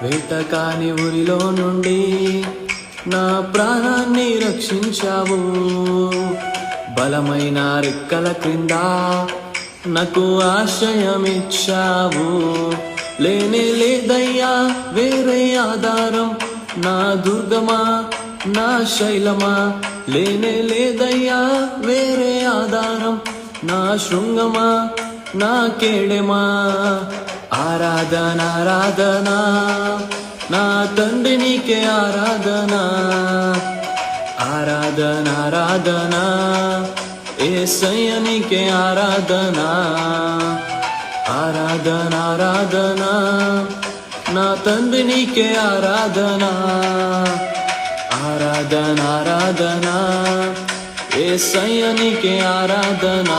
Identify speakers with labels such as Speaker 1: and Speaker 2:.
Speaker 1: వేటకాని ఊరిలో నుండి నా ప్రాణాన్ని రక్షించావు. బలమైన రెక్కల క్రింద నాకు ఆశ్రయమిచ్చావు. లేనే లేదయ్యా వేరే ఆధారం, నా దుర్గమా నా శైలమా. లేనే లేదయ్యా వేరే ఆధారం, నా శృంగమా నా కేడెమా. ఆరాధన ఆరాధన నా తండ్రి నీకే ఆరాధన. ఆరాధన ఆరాధన యేసయ్య నీకే ఆరాధన. ఆరాధన ఆరాధన నా తండ్రి నీకే ఆరాధన. ఆరాధన ఆరాధన యేసయ్య నీకే ఆరాధన.